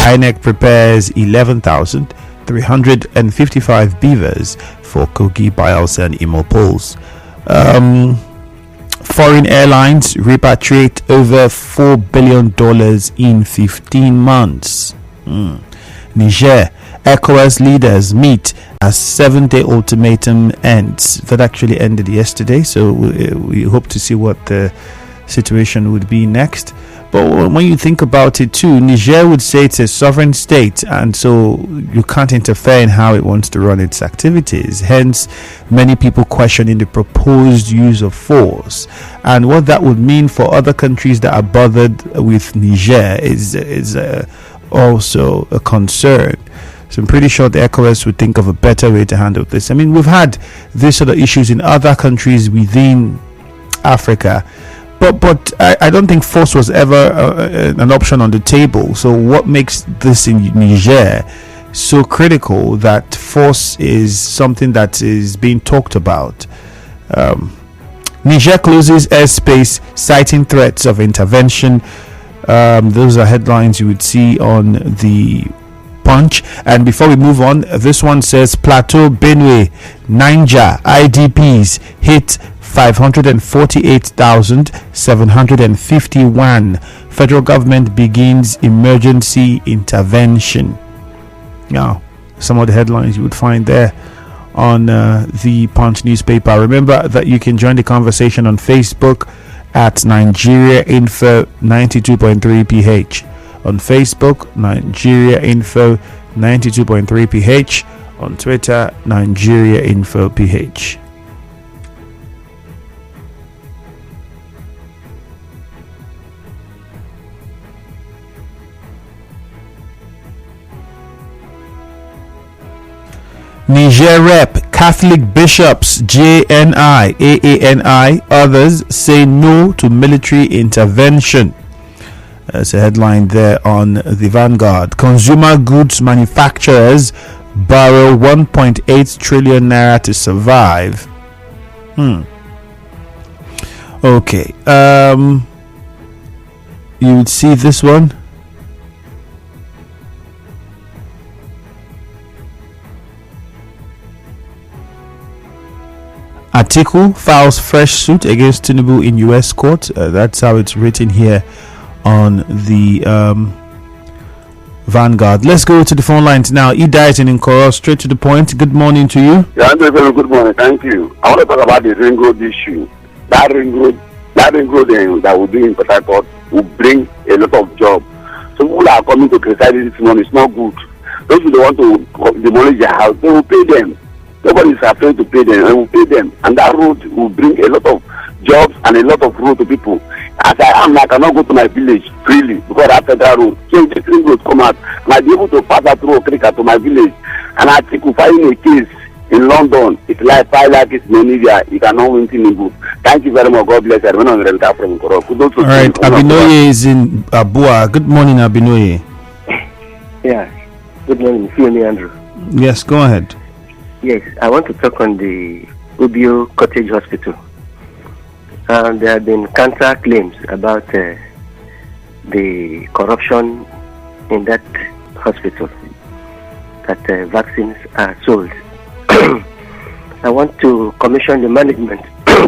INEC prepares 11,355 beavers for Kogi, Bayelsa and Imo polls. Foreign airlines repatriate over $4 billion in 15 months. Niger, ECOWAS leaders meet as 7-day ultimatum ends. That actually ended yesterday, so we hope to see what the situation would be next. But when you think about it too, Niger would say it's a sovereign state, and so you can't interfere in how it wants to run its activities. Hence, many people questioning the proposed use of force, and what that would mean for other countries that are bothered with Niger is also a concern. So I'm pretty sure the ECOWAS would think of a better way to handle this. I mean, we've had these sort of issues in other countries within Africa. But I don't think force was ever an option on the table. So what makes this in Niger so critical that force is something that is being talked about? Niger closes airspace, citing threats of intervention. Those are headlines you would see on the Punch. And before we move on, this one says Plateau, Benue, Niger IDPs hit 548,751. Federal government begins emergency intervention. Now, some of the headlines you would find there on the Punch newspaper. Remember that you can join the conversation on Facebook at Nigeria Info 92.3 PH. On Facebook, Nigeria Info 92.3 PH. On Twitter, Nigeria Info PH. Niger Rep, Catholic bishops, JNI, AANI, others say no to military intervention. That's a headline there on the Vanguard. Consumer goods manufacturers borrow 1.8 trillion naira to survive. Okay. You would see this one. Atiku files fresh suit against Tinubu in U.S. court. That's how it's written here on the Vanguard. Let's go to the phone lines now. Idai in Nkoro, straight to the point. Good morning to you. Yeah, very good morning. Thank you. I want to talk about the ring road issue. That ring road that we do in Port Harcourt will bring a lot of jobs. So people are coming to criticize this money. It's not good. Those who don't want to demolish their house, they will pay them. Nobody is afraid to pay them. They will pay them, and that road will bring a lot of jobs and a lot of road to people. As I am, I cannot go to my village freely because that federal road. So if the ring road come out, and I be able to pass that through Okrika to my village, and I think we filing a case in London. It's like 5 lakhs in Namibia. You cannot win Tinubu. Thank you very much. God bless everyone on the Renta from Nkoro. All right, Abinoye is in Abua. Good morning, Abinoye. Yeah. Good morning, Fiona Andrew. Yes, go ahead. Yes, I want to talk on the Ubio Cottage Hospital. There have been counter claims about the corruption in that hospital, that vaccines are sold. I want to commission the management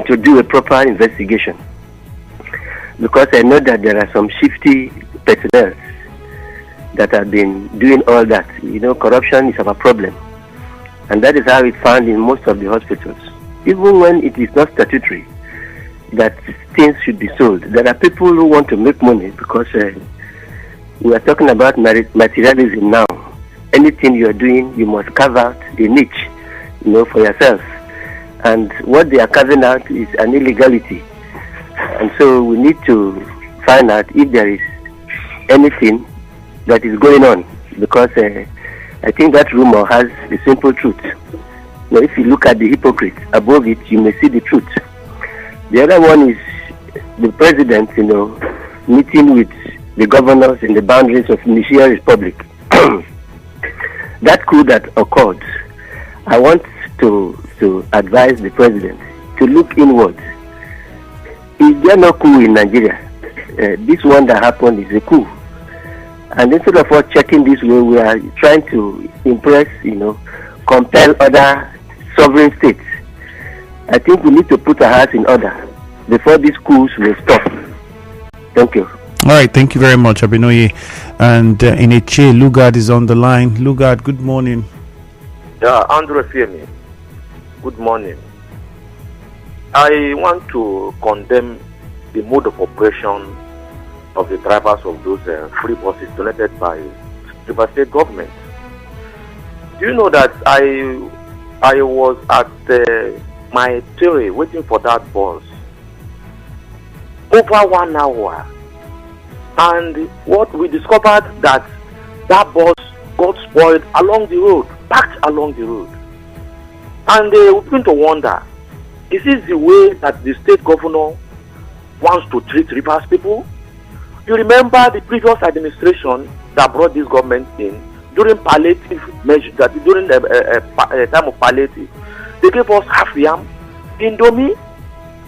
to do a proper investigation, because I know that there are some shifty personnel that have been doing all that. You know, corruption is our problem. And that is how it's found in most of the hospitals. Even when it is not statutory that things should be sold, there are people who want to make money, because we are talking about materialism now. Anything you are doing, you must carve out a niche, you know, for yourself. And what they are carving out is an illegality. And so we need to find out if there is anything that is going on, because I think that rumor has a simple truth. Now, if you look at the hypocrites above it, you may see the truth. The other one is the president, you know, meeting with the governors in the boundaries of Niger Republic. That coup that occurred, I want to advise the president to look inward. Is there no coup in Nigeria? This one that happened is a coup. And instead of us checking this way, we are trying to impress, compel other sovereign states. I think we need to put our house in order before these coups will stop. Thank you. All right, thank you very much, Abinoye. And Ineche Lugard is on the line. Lugard, good morning. Yeah, Andrew Fiemi, good morning. I want to condemn the mode of operation of the drivers of those free buses donated by the state government. Do you know that I was at my theory waiting for that bus over 1 hour, and what we discovered that bus got spoiled along the road, parked along the road, and we begin to wonder: is this the way that the state governor wants to treat Rivers people? You remember the previous administration that brought this government in during palliative measures, that during a time of palliative, they gave us half yam, indomie,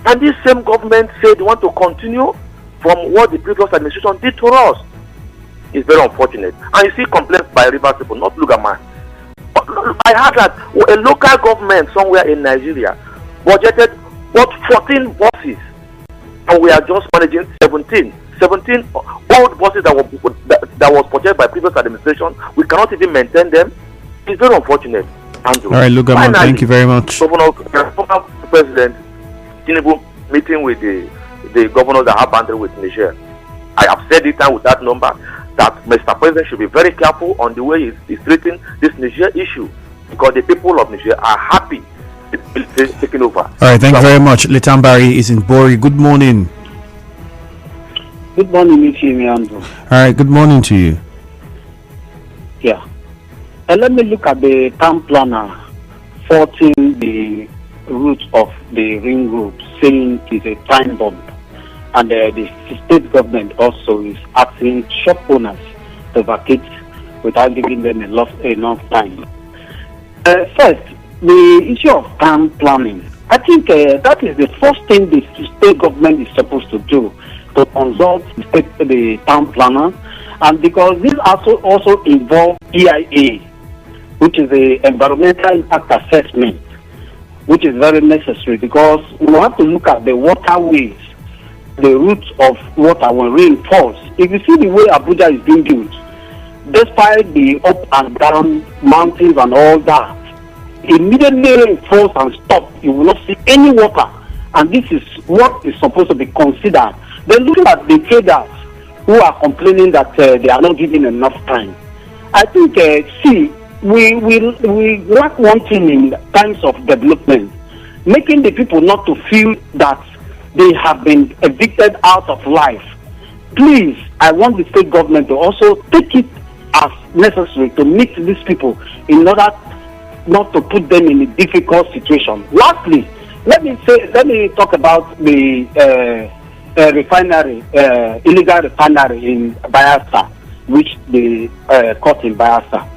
and this same government said they want to continue from what the previous administration did to us. It's very unfortunate. And you see complaints by Rivers people, not Lugaman. I heard that a local government somewhere in Nigeria budgeted 14 buses, and we are just managing 17 old buses that was purchased by previous administration. We cannot even maintain them. It's very unfortunate, Andrew. All right, Lugaman, thank you very much. Governor President Tinubu meeting with the governors that have boundary with Niger. I have said it time with that number that Mr. President should be very careful on the way he's treating this Niger issue, because the people of Niger are happy it's taking over. All right, thank you very much. Letambari is in Bori. Good morning. Good morning, Mr. Andrew. All right, good morning to you. Yeah. And let me look at the town planner faulting the route of the ring road, saying it's a time bomb. And the state government also is asking shop owners to vacate without giving them enough time. First, the issue of town planning. I think that is the first thing the state government is supposed to do, to consult the town planner, and because this also involves EIA, which is the environmental impact assessment, which is very necessary, because we have to look at the waterways, the routes of water when rain falls. If you see the way Abuja is being built, despite the up and down mountains and all that, immediately rain falls and stops, you will not see any water, and this is what is supposed to be considered. Then look at the traders who are complaining that they are not given enough time. I think, we lack one thing in times of development, making the people not to feel that they have been evicted out of life. Please, I want the state government to also take it as necessary to meet these people in order not to put them in a difficult situation. Lastly, let me talk about the refinery, illegal refinery in Bayelsa, which they caught in Bayelsa.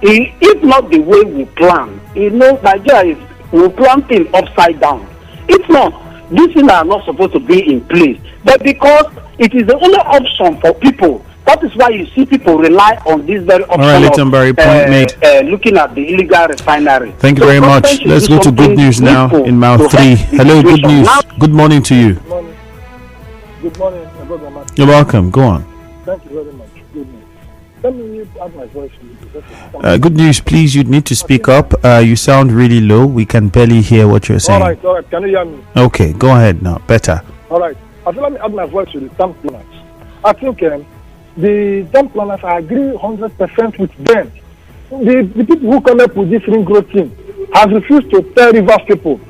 If not the way we plan, Nigeria we plan things upside down. If not, these things are not supposed to be in place. But because it is the only option for people, that is why you see people rely on this very option. All right, Letambari, point made. Looking at the illegal refinery. Thank you very much. Let's go to good news now in Mouth 3. Hello, good news. Good morning to you. Good morning. Good morning, You're welcome. Go on. Thank you very much. Good news. Let me add my voice. Good news, please. You need to speak up. You sound really low. We can barely hear what you're saying. All right. Can you hear me? Okay, go ahead now. Better. All right. I think let me add my voice to the town planners. I think the town planners, I agree 100% with them. The people who come up with this ring road thing have refused to tell Rivers people,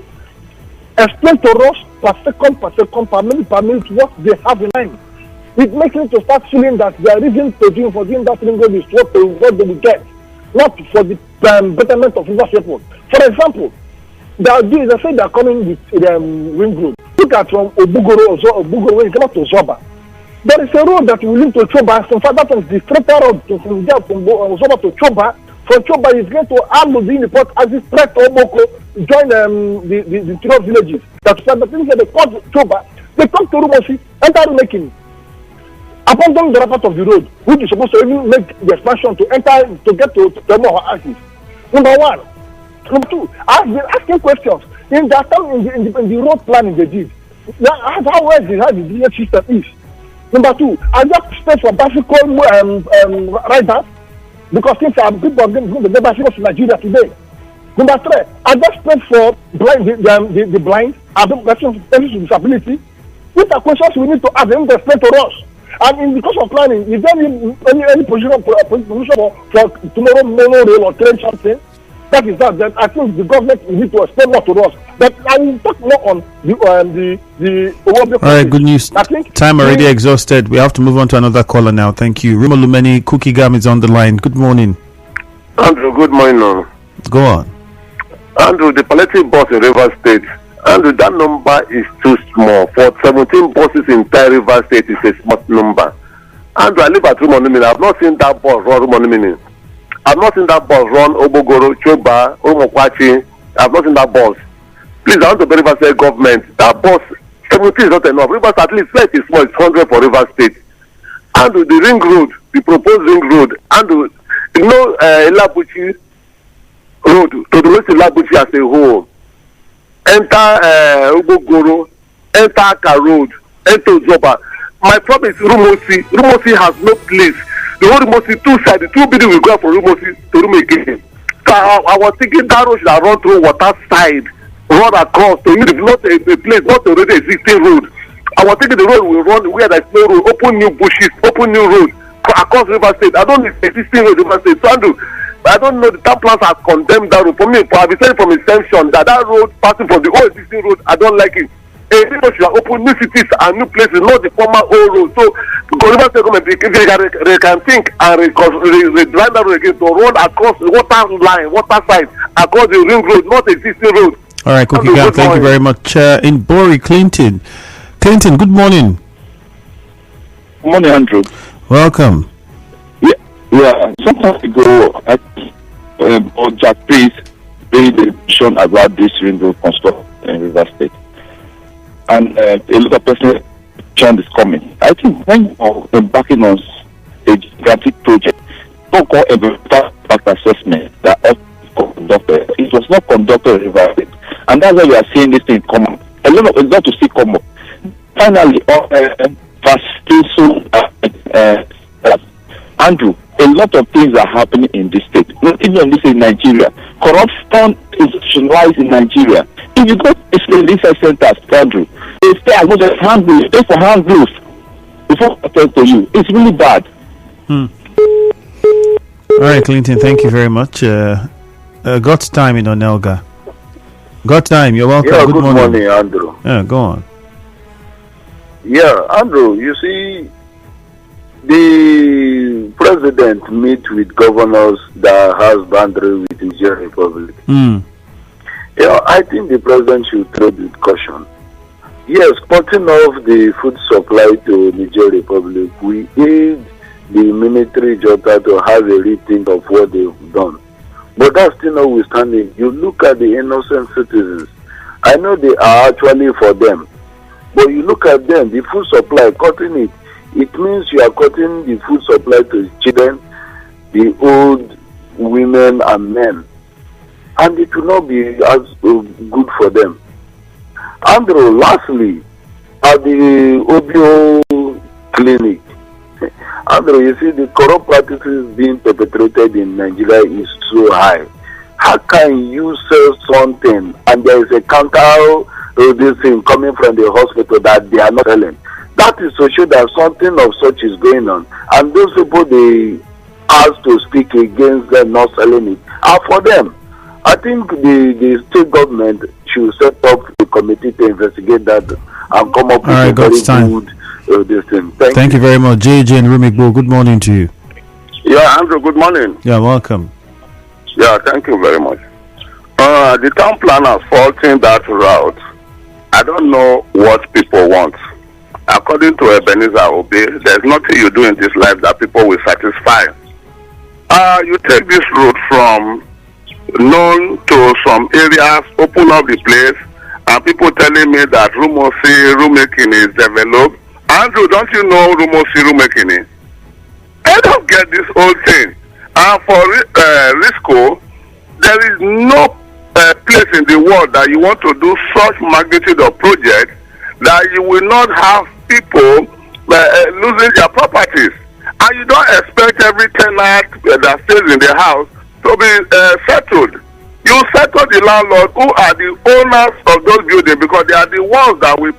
explain to us per second, per minute what they have in mind. It makes them to start feeling that their reason for doing that ring road is what they will get, not for the betterment of Rivers people. For example, they say they are coming with the ring road. Look at from Obugoro when you come up to Zoba. There is a road that will lead to Choba. In fact, that is the straighter road from Zoba to Choba. From Choba is going to Almudi, the port as it spread to Oboko, join the 12 villages. That's why the things that they call Choba, they come to Rumosi, enter Rumekini. abandon the other part of the road, which is supposed to even make the expansion to enter to get to more axis. Number one. Number two, I've been asking questions in the road planning they did. How well the DH system is. Number two, I just space for bicycle riders because people are going to get bicycles to Nigeria today. Number three, I just space for blind the blind and persons with disability. These are questions we need to ask them to explain to us. And in the course of planning, is there any position for tomorrow monorail or train something? That is that. Then I think the government will need to explain more to us. But I will talk more on the all right, good news. I think time already exhausted. We have to move on to another caller now. Thank you. Rimo Lumeni, Kukigam is on the line. Good morning. Andrew, good morning. Go on. Andrew, the palliative bus in Rivers State. Andrew, that number is too small. For 17 buses in Rivers State is a small number. Andrew, I live at Rumonimini. I've not seen that bus run Rumonimini. I've not seen that bus run Obogoro, Choba, Omokwachi. I've not seen that bus. Please, I want to Rivers State government. That bus, 17 is not enough. Rivers at least 30 is small. It's 100 for Rivers State. And the ring road, the proposed ring road, and Elabuchi road, to the west Elabuchi as a whole. Enter Obogoro, enter Aka road, enter Zoba. My problem is Rumosi. Rumosi has no place. The whole Rumosi two sides, the two buildings will go from Rumosi to Rumeke. So I was thinking that road should have run through water side, run across to me, not a place, not already existing road. I was thinking the road will run where there is no road, open new bushes, open new road across River State. I don't need existing road River State. So I don't know, the town plans have condemned that road. For me, I've been saying from inception that road passing from the old existing road, I don't like it. People should open new cities and new places, not the former old road. So, because River State government, they can think and redesign that road again to run across the water line, water side, across the ring road, not the existing road. All right, Cookie Gang, thank you very much. In Bori, Clinton. Clinton, good morning. Good morning, Andrew. Welcome. Yeah. Some time ago, Jack Priest made a decision about this ring road construction in River State. And a lot of person is coming. I think when you're embarking on a gigantic project, don't call a impact assessment that conducted. It was not conducted in River State. And that's why we are seeing this thing come up. A lot of it's not to see come up. Finally, Andrew, a lot of things are happening in this state. Not even this in Nigeria. Corruption is institutionalized in Nigeria. If you go to research centers, Andrew, they stay as much as hand gloves. They for hand gloves before I tell to you. It's really bad. All right, Clinton, thank you very much. God's time in Onelga. God time, you're welcome. Yeah, good morning, Andrew. Yeah, go on. Yeah, Andrew, you see, the president meet with governors that has boundary with the Niger Republic. Yeah, I think the president should tread with caution. Yes, cutting off the food supply to Niger Republic, we aid the military junta to have a rethink of what they've done. But that's still notwithstanding. You look at the innocent citizens. I know they are actually for them. But you look at them, the food supply, cutting it, it means you are cutting the food supply to the children, the old women and men. And it will not be as good for them. Andrew, lastly, at the OBO clinic, Andrew, you see the corrupt practices being perpetrated in Nigeria is so high. How can you sell something and there is a counter this thing coming from the hospital that they are not selling? That is to show that something of such is going on. And those people they ask to speak against them not selling it are for them. I think the state government should set up a committee to investigate that and come up with a very good this thing. Thank you very much. JJ and Rumikbo, good morning to you. Yeah, Andrew, good morning. Yeah, welcome. Yeah, thank you very much. The town planners faulting that route. I don't know what people want. According to Ebenezer Obe, there's nothing you do in this life that people will satisfy. You take this road from known to some areas, open up the place, and people telling me that room making is developed, Andrew, don't you know Rumosi Rumekini? I don't get this whole thing. And for Risco, there is no place in the world that you want to do such magnitude of project that you will not have people losing their properties. And you don't expect every tenant that stays in the house to be settled. You settle the landlord who are the owners of those buildings, because they are the ones that will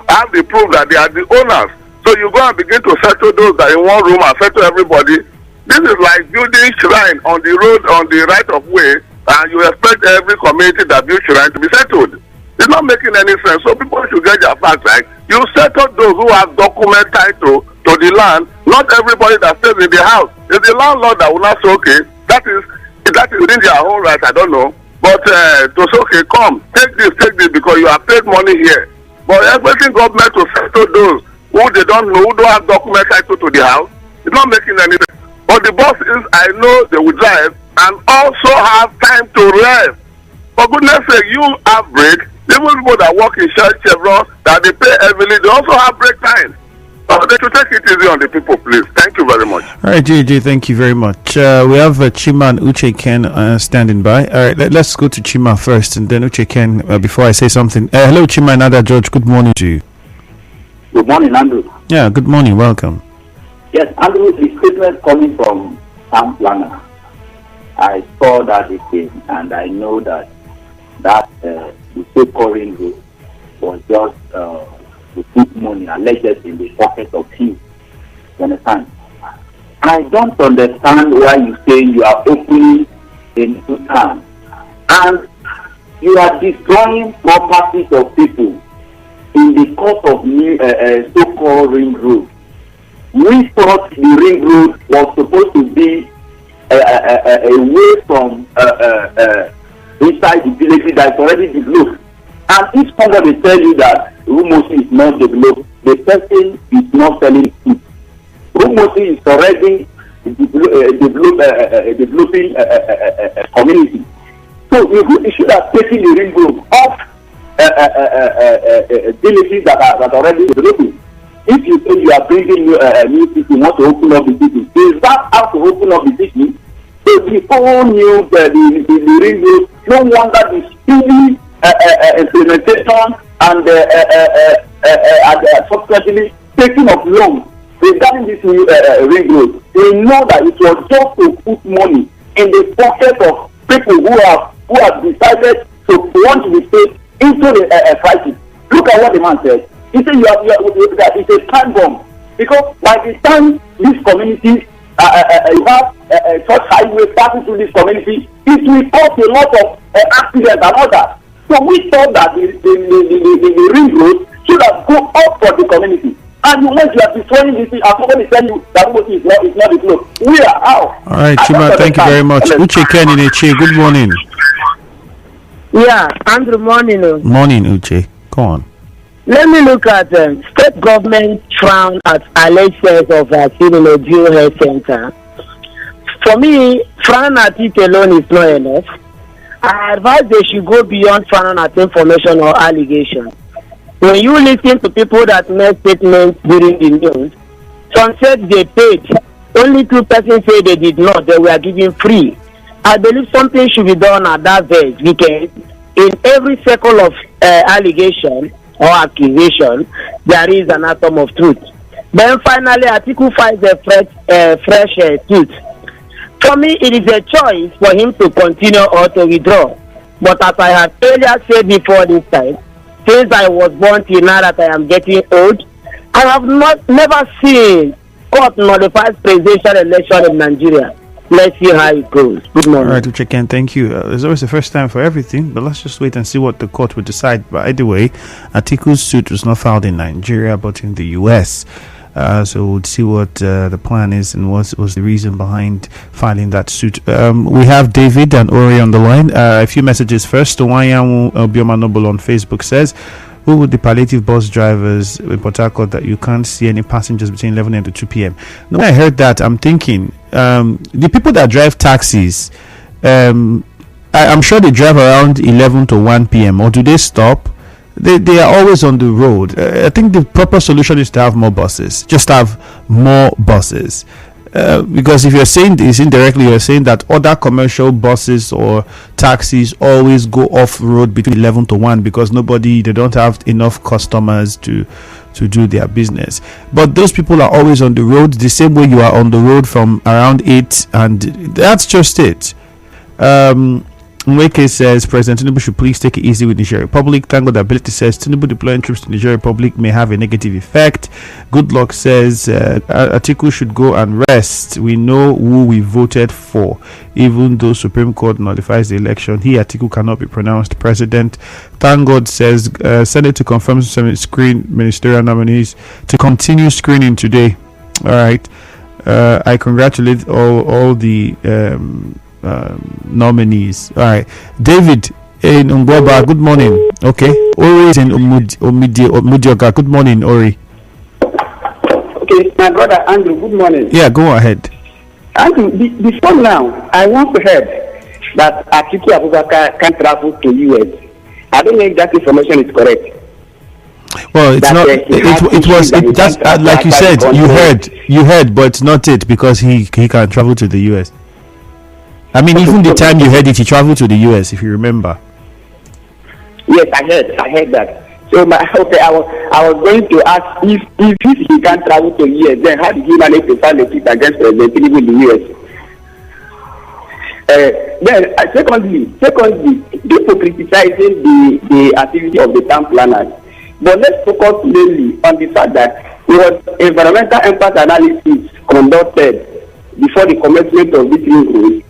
have the proof that they are the owners. So you go and begin to settle those that in one room and settle everybody. This is like building shrine on the road on the right of way, and you expect every community that builds shrine to be settled. It's not making any sense. So people should get their facts right. You settle those who have document title to the land, not everybody that stays in the house. It's the landlord that will not say, okay, that is within their own right, I don't know. But to say, okay, come, take this, because you have paid money here. But expecting government to settle those who they don't know, who don't have document title to the house, it's not making any sense. But the buses, I know they will drive and also have time to rest. For goodness sake, you have break. Even people that work in Chevron, that they pay heavily, they also have break time. They should take it easy on the people, please. Thank you very much. All right, JJ, thank you very much. We have Chima and Uche Ken standing by. All right, let's go to Chima first, and then Uche Ken before I say something. Hello, Chima and Ada George. Good morning to you. Good morning, Andrew. Yeah, good morning. Welcome. Yes, Andrew, the statement coming from Sam Planner. I saw that thing, and I know that the so-called ring road was just to put money allegedly in the pocket of him. You understand? I don't understand why you say you are opening a new town and you are destroying properties of people in the course of new so-called ring road. We thought the ring road was supposed to be away from inside the village that is already developed. And if somebody tell you that Rumosi is not developed, the person is not telling it. Rumosi is already developing a community. So you should have taken the ring road off villages that are already developing. If you say you are bringing new people, you want to open up the city, is that how to open up the city? So before new the ring road, no wonder the speedy implementation and subsequently taking of loans regarding this new ring road. We know that it was just to put money in the pocket of people who have decided to want to be paid into the crisis. Look at what the man said. He said that it's a time bomb, because by the time this community you have such highway passing through this community, it will cause a lot of accidents and all that. So we thought that the ring road should have gone up for the community. And when you are destroying this thing, and somebody tell you that is not developed, we are out. All right, Chima, thank you very much. Uche Ken in Eche, good morning. Yeah, Andrew, morning. Morning, Uche. Go on. Let me look at state government frown at alleged sales of vaccine in a Dual Health Center. For me, frown at it alone is not enough. I advise they should go beyond frowning at information or allegation. When you listen to people that make statements during the news, some said they paid. Only 2 persons say they did not. They were given free. I believe something should be done at that verge, because in every circle of allegation or accusation, there is an atom of truth. Then finally, Article 5 is a fresh truth. For me, it is a choice for him to continue or to withdraw. But as I have earlier said before this time, since I was born till now that I am getting old, I have never seen court nullifies presidential election in Nigeria. Let's see how it goes. Good morning. All right, Uche Ken, thank you. There's always a first time for everything, but let's just wait and see what the court will decide. But either way, Atiku's suit was not filed in Nigeria, but in the US. So we'll see what the plan is and what was the reason behind filing that suit. We have David and Ori on the line. A few messages first. Owanyan Bioma Noble on Facebook says, who would the palliative bus drivers in Port Harcourt that you can't see any passengers between 11 a.m. to 2 p.m.? Now, when I heard that, I'm thinking, the people that drive taxis, I'm sure they drive around 11 to 1 p.m. or do they stop? they are always on the road. I think the proper solution is to have more buses. Just have more buses. Because if you're saying this indirectly, you're saying that other commercial buses or taxis always go off road between 11 to 1 because they don't have enough customers to do their business. But those people are always on the road the same way you are on the road from around 8, and that's just it. Nweke says President Tinubu should please take it easy with Niger Republic. Thank God Ability says Tinubu deploying troops to Niger Republic may have a negative effect. Good Luck says Atiku should go and rest. We know who we voted for. Even though Supreme Court nullifies the election, Atiku cannot be pronounced president. Thank God says Senate to confirm screen ministerial nominees to continue screening today. All right. I congratulate all the nominees. All right, David in Ungwaba, good morning. Okay, Ori is in Umudioga. Good morning, Ori. Okay, my brother Andrew, good morning. Yeah, go ahead. Andrew, before now, I want to heard that Atiku Abubakar can travel to US. I don't know if that information is correct. Well, it's not. It was just like you said. You heard, but it's not it because he can travel to the US. I mean, even the time you heard it, he traveled to the US, if you remember. Yes, I heard that. So I was going to ask if he can travel to the US, then how did he manage to file a suit against President Tinubu in the US? Then secondly, people criticizing the activity of the town planners, but let's focus mainly on the fact that there was environmental impact analysis conducted before the commencement of this new road.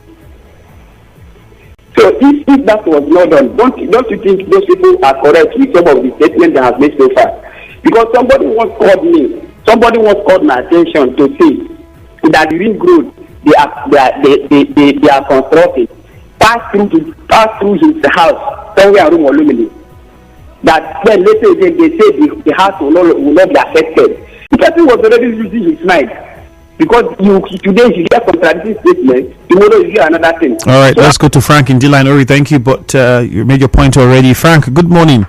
So if that was not done, don't you think those people are correct with some of the statements they have made so far? Because somebody once called my attention to say that the ring road they are constructing pass through his house somewhere in Rumolumini. That then later again they say the house will not be affected. The person was already losing his mind. Because today you hear contradicting statements, tomorrow you hear another thing. All right, so let's go to Frank in D-Line. Ori, thank you, but you made your point already. Frank, good morning.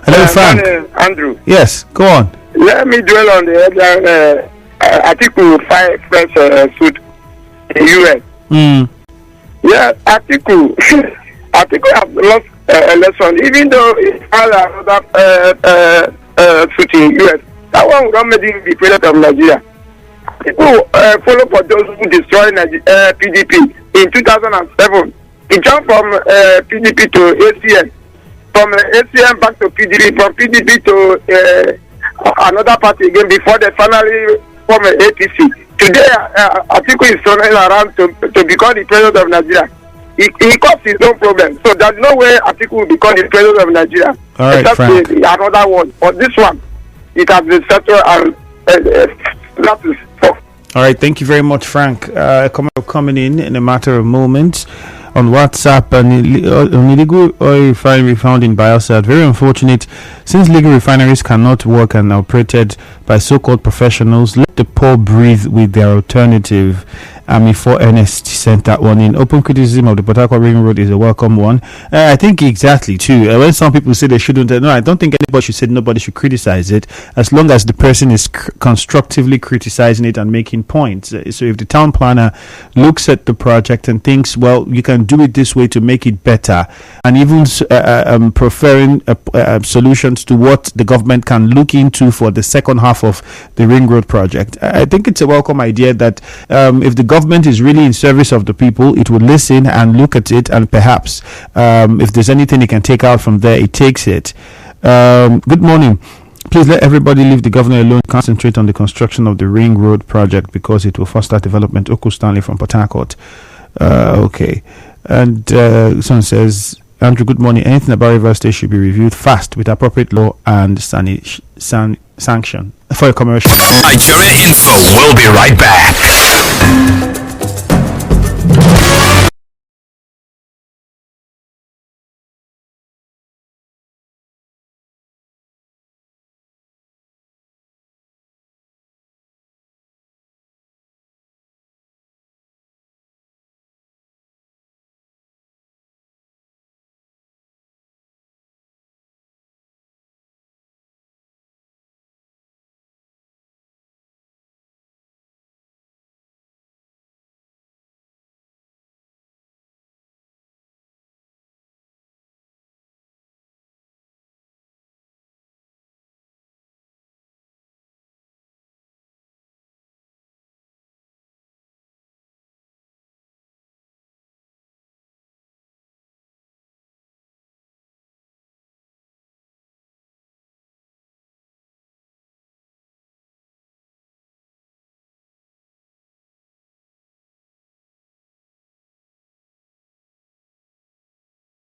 Hello, Frank. Morning, Andrew. Yes, go on. Let me dwell on the headline. Article 5 press suit in US. Yeah, Article has lost election, even though it had another suit in US. That one would not make him the president of Nigeria. People follow for those who destroyed PDP in 2007. He jumped from PDP to ACN, from ACN back to PDP, from PDP to another party again before they finally form an APC. Today, Atiku is running around to become the president of Nigeria. He caused his own problem. So there's no way Atiku will become the president of Nigeria. All right, except Frank. Another one. But this one, it has been settled and that is all. All right, thank you very much, Frank. Coming in a matter of moments on WhatsApp. An illegal oil refinery found in Bayelsa. Very unfortunate, since legal refineries cannot work and are operated by so-called professionals. Let the poor breathe with their alternative. Army 4 NST sent that one in. Open criticism of the Port Harcourt Ring Road is a welcome one. I think exactly too. When some people say they shouldn't, no, I don't think anybody should say nobody should criticize it, as long as the person is constructively criticizing it and making points. So if the town planner looks at the project and thinks, well, you can do it this way to make it better, and even preferring solutions to what the government can look into for the second half of the Ring Road project, I think it's a welcome idea that if the government is really in service of the people, it will listen and look at it, and perhaps if there's anything it can take out from there, it takes it. Good morning. Please let everybody leave the governor alone. Concentrate on the construction of the Ring Road project because it will foster development. Oko Stanley from Port Harcourt. Okay. And someone says, Andrew, good morning. Anything about Rivers State should be reviewed fast with appropriate law and sanction for a commercial. Nigeria Info will be right back.